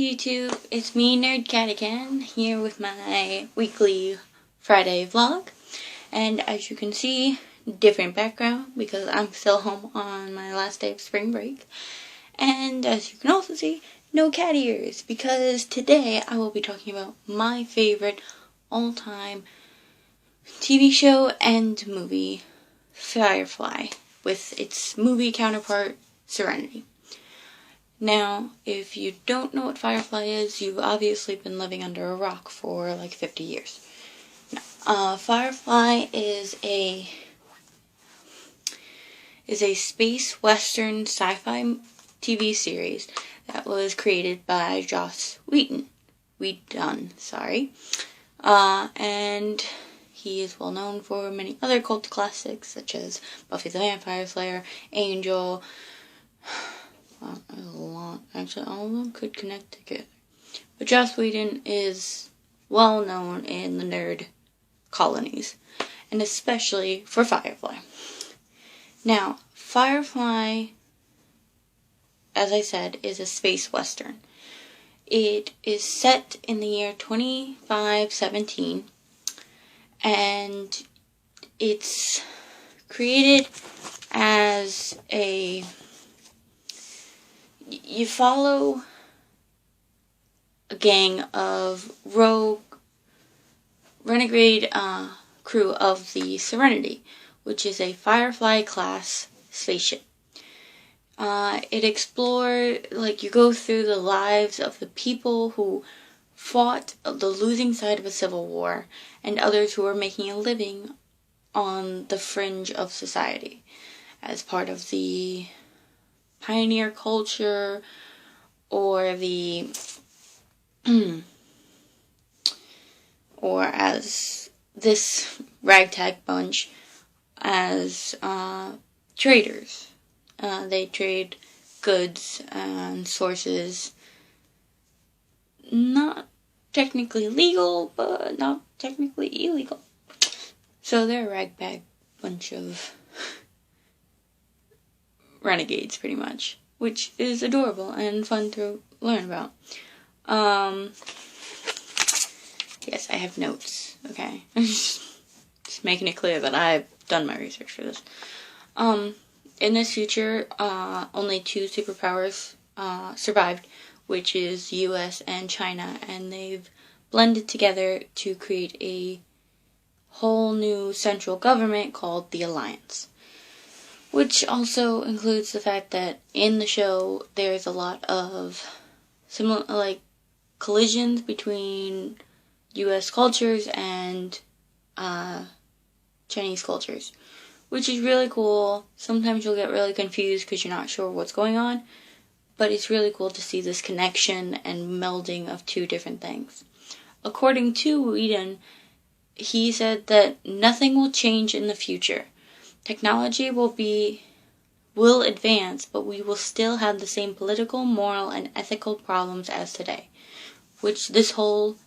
YouTube, it's me, Nerd Cat again, here with my weekly Friday vlog. And as you can see, different background because I'm still home on my last day of spring break. And as you can also see, no cat ears because today I will be talking about my favorite all-time TV show and movie, Firefly, with its movie counterpart, Serenity. Now, if you don't know what Firefly is, you've obviously been living under a rock for like 50 years. Firefly is a space western sci-fi TV series that was created by Joss Whedon. And he is well known for many other cult classics such as Buffy the Vampire Slayer, Angel. There's a lot. Actually, all of them could connect together. But Joss Whedon is well known in the nerd colonies, and especially for Firefly. Now, Firefly, as I said, is a space western. It is set in the year 2517, and it's created as you follow a gang of renegade crew of the Serenity, which is a Firefly-class spaceship. It explores, you go through the lives of the people who fought the losing side of a civil war and others who are making a living on the fringe of society as part of the pioneer culture or or as this ragtag bunch as traders. They trade goods and sources, not technically legal, but not technically illegal. So they're a ragtag bunch of renegades, pretty much, which is adorable and fun to learn about. Yes, I have notes, okay? Just making it clear that I've done my research for this. In this future, only two superpowers survived, which is US and China, and they've blended together to create a whole new central government called the Alliance. Which also includes the fact that in the show there's a lot of similar, collisions between US cultures and Chinese cultures, which is really cool. Sometimes you'll get really confused because you're not sure what's going on, but it's really cool to see this connection and melding of two different things. According to Whedon, he said that nothing will change in the future. Technology will advance, but we will still have the same political, moral, and ethical problems as today, which this whole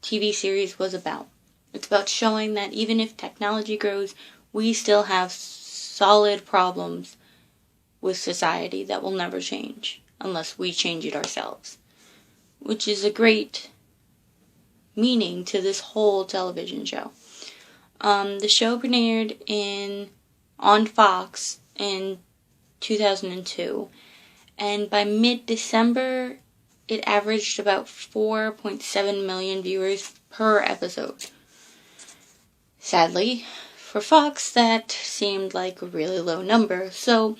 TV series was about. It's about showing that even if technology grows, we still have solid problems with society that will never change unless we change it ourselves, which is a great meaning to this whole television show. The show premiered on Fox in 2002, and by mid-December, it averaged about 4.7 million viewers per episode. Sadly, for Fox, that seemed like a really low number, so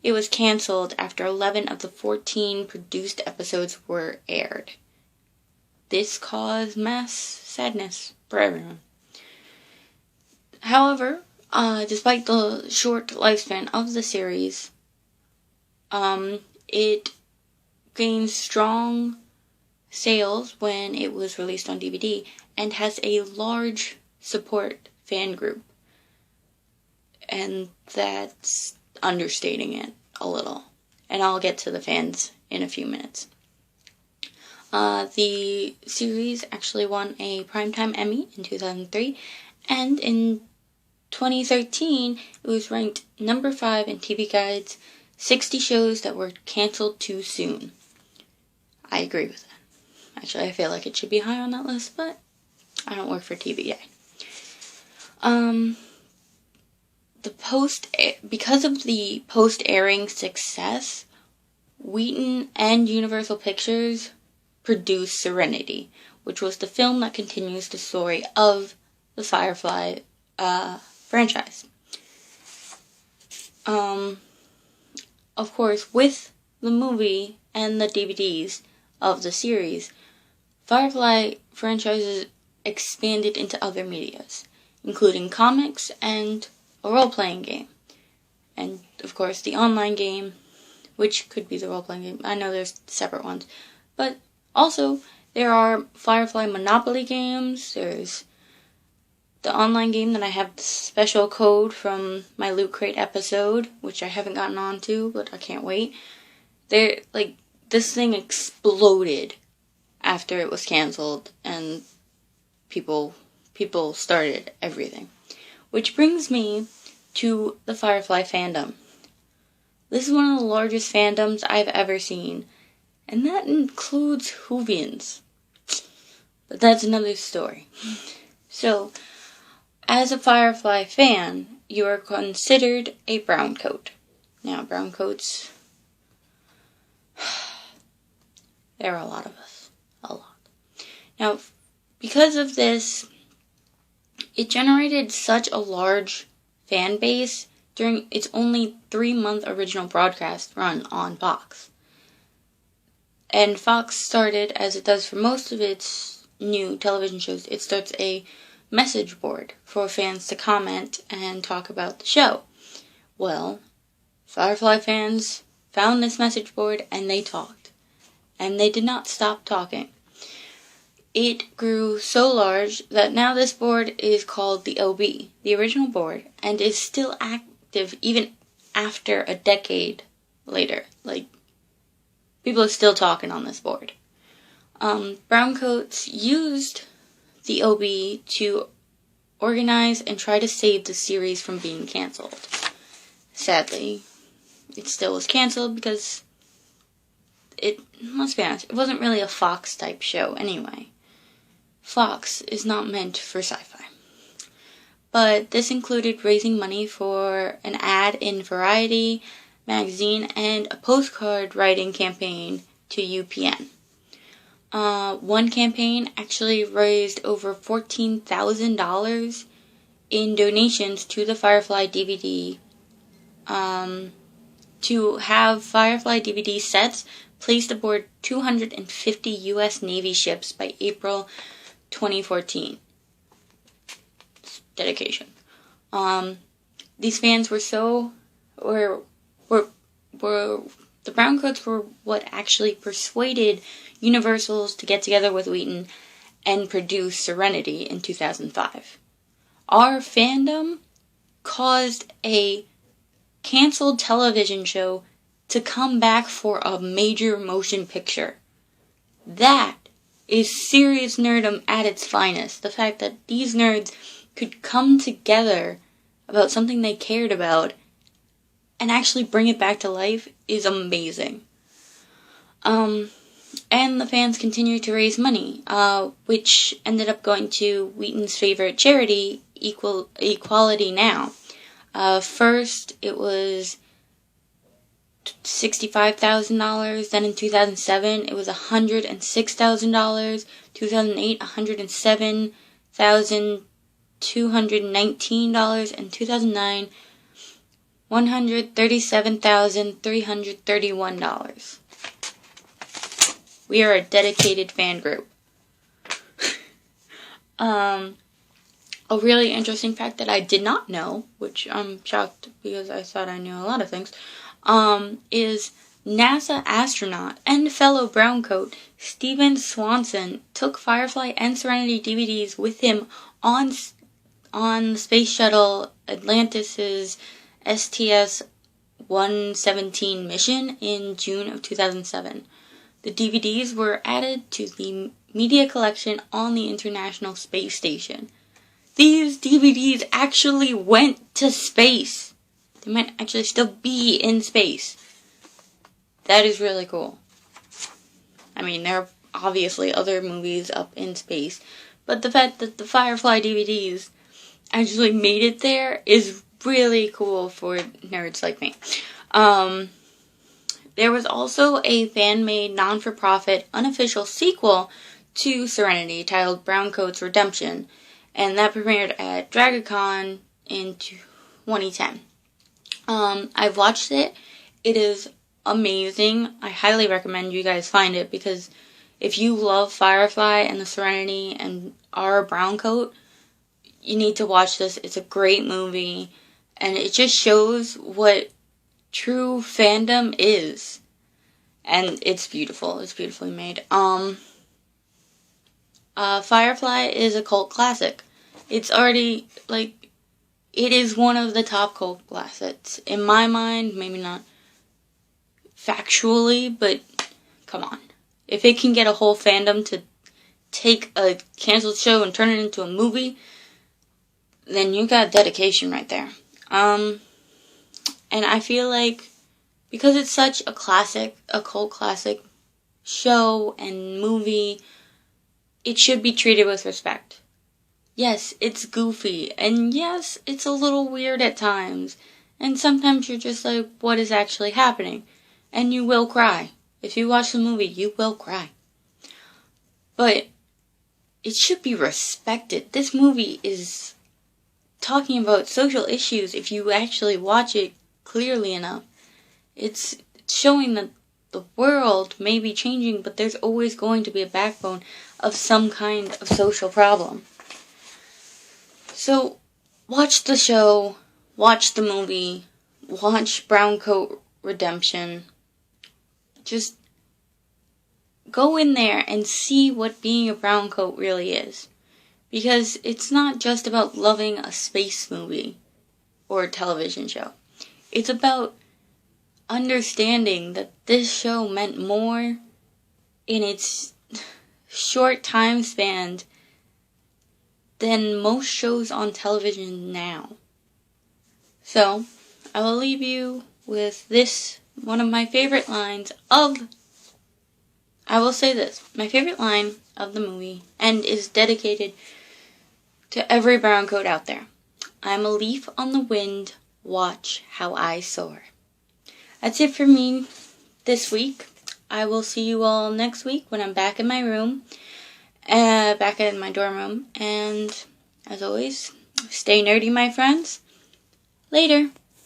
it was canceled after 11 of the 14 produced episodes were aired. This caused mass sadness for everyone. However, despite the short lifespan of the series, it gained strong sales when it was released on DVD and has a large support fan group. And that's understating it a little. And I'll get to the fans in a few minutes. The series actually won a Primetime Emmy in 2003, and in 2013, it was ranked number 5 in TV Guide's 60 shows that were canceled too soon. I agree with that. Actually, I feel like it should be high on that list, but I don't work for TVA. Because of the post-airing success, Wheaton and Universal Pictures produced Serenity, which was the film that continues the story of the Firefly franchise. Of course, with the movie and the DVDs of the series, Firefly franchises expanded into other medias, including comics and a role-playing game. And, of course, the online game, which could be the role-playing game. I know there's separate ones. But also, there are Firefly Monopoly games. There's the online game that I have the special code from my Loot Crate episode, which I haven't gotten on to, but I can't wait. This thing exploded after it was canceled, and people started everything. Which brings me to the Firefly fandom. This is one of the largest fandoms I've ever seen, and that includes Whovians. But that's another story. So, as a Firefly fan, you are considered a brown coat. Now, brown coats, there are a lot of us. A lot. Now, because of this, it generated such a large fan base during its only 3-month original broadcast run on Fox. And Fox started, as it does for most of its new television shows, it starts a message board for fans to comment and talk about the show. Well, Firefly fans found this message board and they talked. And they did not stop talking. It grew so large that now this board is called the OB, the original board, and is still active even after a decade later. People are still talking on this board. Browncoats used the OB to organize and try to save the series from being canceled. Sadly, it still was canceled because let's be honest, it wasn't really a Fox type show anyway. Fox is not meant for sci-fi. But this included raising money for an ad in Variety magazine and a postcard writing campaign to UPN. One campaign actually raised over $14,000 in donations to the Firefly DVD to have Firefly DVD sets placed aboard 250 U.S. Navy ships by April 2014. Dedication. These fans were the Browncoats were what actually persuaded Universals to get together with Wheaton and produce Serenity in 2005. Our fandom caused a canceled television show to come back for a major motion picture. That is serious nerdom at its finest. The fact that these nerds could come together about something they cared about and actually bring it back to life is amazing. And the fans continued to raise money, which ended up going to Wheaton's favorite charity, Equality Now. First, it was $65,000. Then in 2007, it was $106,000. 2008, $107,219, and 2009, $137,331. We are a dedicated fan group. A really interesting fact that I did not know, which I'm shocked because I thought I knew a lot of things, is NASA astronaut and fellow browncoat Steven Swanson took Firefly and Serenity DVDs with him on the space shuttle Atlantis' STS-117 mission in June of 2007. The DVDs were added to the media collection on the International Space Station. These DVDs actually went to space. They might actually still be in space. That is really cool. I mean, they're obviously other movies up in space, but the fact that the Firefly DVDs actually made it there is really cool for nerds like me. There was also a fan-made, non-for-profit, unofficial sequel to Serenity titled Browncoat's Redemption, and that premiered at DragonCon in 2010. I've watched it. It is amazing. I highly recommend you guys find it, because if you love Firefly and the Serenity and are a Browncoat, you need to watch this. It's a great movie, and it just shows what true fandom is. And it's beautiful. It's beautifully made. Firefly is a cult classic. It's already, like, it is one of the top cult classics. In my mind, maybe not factually, but come on. If it can get a whole fandom to take a canceled show and turn it into a movie, then you got dedication right there. And I feel like because it's such a classic, a cult classic show and movie, it should be treated with respect. Yes, it's goofy, and yes, it's a little weird at times, and sometimes you're just like, what is actually happening? And you will cry. If you watch the movie, you will cry. But it should be respected. This movie is talking about social issues if you actually watch it clearly enough. It's showing that the world may be changing, but there's always going to be a backbone of some kind of social problem. So, watch the show, watch the movie, watch Browncoat Redemption. Just go in there and see what being a browncoat really is. Because it's not just about loving a space movie or a television show. It's about understanding that this show meant more in its short time span than most shows on television now. So, I will leave you with this, one of my favorite lines of, I will say this, my favorite line of the movie, and is dedicated to every browncoat out there. I'm a leaf on the wind, watch how I soar. That's it for me this week. I will see you all next week when I'm back in my room, back in my dorm room, and as always, stay nerdy, my friends. Later.